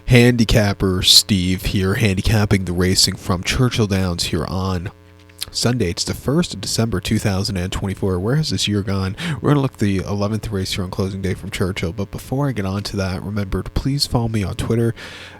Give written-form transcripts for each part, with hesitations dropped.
Handicapper Steve here, handicapping the racing from Churchill Downs here on Sunday. It's the 1st of December 2024. Where has this year gone? We're going to look at the 11th race here on closing day from Churchill. But before I get on to that, remember to please follow me on Twitter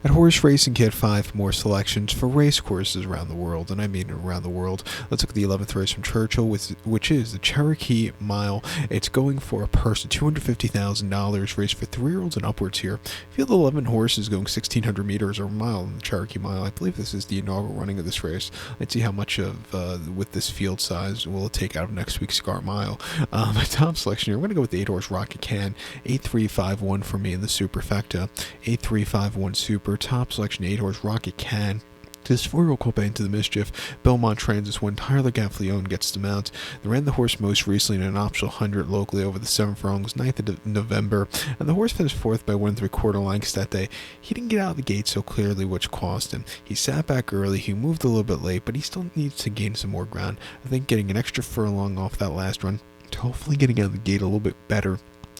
at Horse Racing Kid 5 for more selections for race courses around the world. And I mean around the world. Let's look at the 11th race from Churchill, which is the Cherokee Mile. It's going for a purse of $250,000, race for 3-year-olds and upwards here. Field 11 horses going 1,600 meters or a mile in the Cherokee Mile. I believe this is the inaugural running of this race. Let's see how much of with this field size will it take out of next week's Cigar Mile. My top selection here, we're going to go with the 8-horse Rocket Can, 8-3-5-1 for me in the superfecta, 8-3-5-1 super. Top selection, 8-horse Rocket Can. This 4-year-old Cope into the mischief. Belmont Transis when Tyler Gaffleone gets the mount. They ran the horse most recently in an optional 100 locally over the 7 furlongs, 9th of November, and the horse finished 4th by 1 3/4 lengths that day. He didn't get out of the gate so clearly, which cost him. He sat back early, he moved a little bit late, but he still needs to gain some more ground. I think getting an extra furlong off that last run, to hopefully getting out of the gate a little bit better.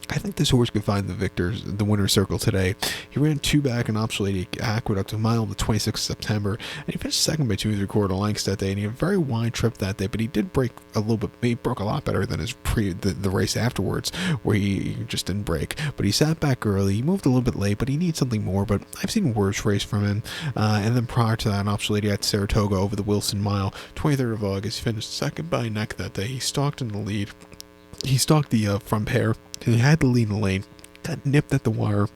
I think this horse could find the winner's circle today. He ran 2 back in Optional 80 Aqueduct a mile on the 26th of September, and he finished 2nd by 2 3/4 lengths that day, and he had a very wide trip that day, but he did break a little bit. He broke a lot better than his the race afterwards, where he just didn't break. But he sat back early, he moved a little bit late, but he needs something more, but I've seen worse race from him. And then prior to that, in Optional 80 at Saratoga over the Wilson Mile, 23rd of August, he finished 2nd by neck that day. He stalked in the lead. He stalked the front pair. He had to lead in the lane. Got nipped at the wire.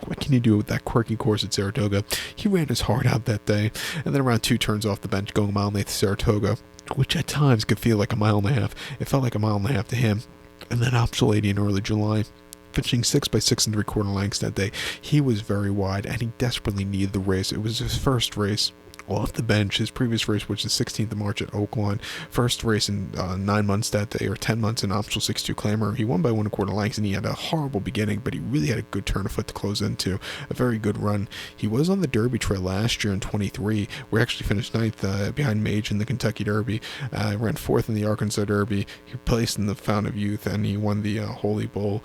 What can you do with that quirky course at Saratoga? He ran his heart out that day. And then around 2 turns off the bench, going a mile and a half to Saratoga, which at times could feel like a mile and a half. It felt like a mile and a half to him. And then Optional 80 in early July, finishing 6th by 6 3/4 lengths that day. He was very wide, and he desperately needed the race. It was his first race off the bench. His previous race, which is 16th of March at Oaklawn, first race in 9 months that day, or 10 months in Optional 62 Clamor. He won by 1 1/4 lengths, and he had a horrible beginning, but he really had a good turn of foot to close into. A very good run. He was on the Derby trail last year in 23, where he actually finished 9th behind Mage in the Kentucky Derby. Ran 4th in the Arkansas Derby. He placed in the Fountain of Youth, and he won the Holy Bull,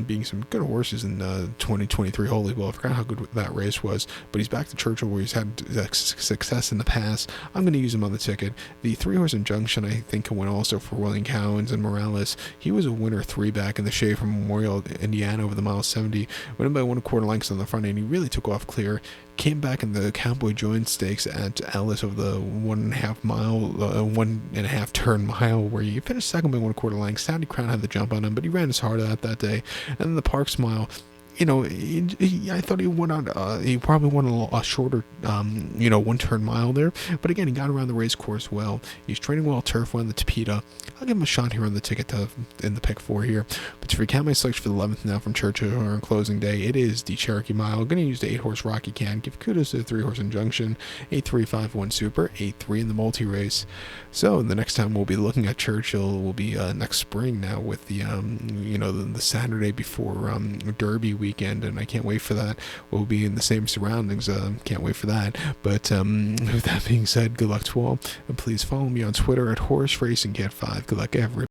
being some good horses in 2023 Holy Bull. I forgot how good that race was, but he's back to Churchill, where he's had success in the past. I'm going to use him on the ticket. The 3-horse Injunction, I think, can win also for William Cowens and Morales. He was a winner 3 back in the shade from Memorial, Indiana, over the mile 70. Went by 1 1/4 lengths on the front end. He really took off clear. Came back in the Cowboy Joint Stakes at Ellis over the 1.5 mile, 1.5 turn mile, where he finished 2nd by 1 1/4 lengths. Saudi Crown had the jump on him, but he ran his heart out that day. And then the Parks Mile, I thought he won on. He probably won a shorter, 1-turn mile there. But again, he got around the race course well. He's training well turf, won the Tapeta. I'll give him a shot here on the ticket in the pick 4 here. But to recap my selection for the 11th now from Churchill on closing day, it is the Cherokee Mile. I'm going to use the 8-horse Rocky Can. Give kudos to the 3-horse Injunction, 8-3-5-1 Super, 8-3 in the multi-race. So the next time we'll be looking at Churchill will be next spring now with the the Saturday before Derby weekend, and I can't wait for that. We'll be in the same surroundings. Can't wait for that. But with that being said, good luck to all, and please follow me on Twitter at Horse Racing Cat 5. Good luck, everybody.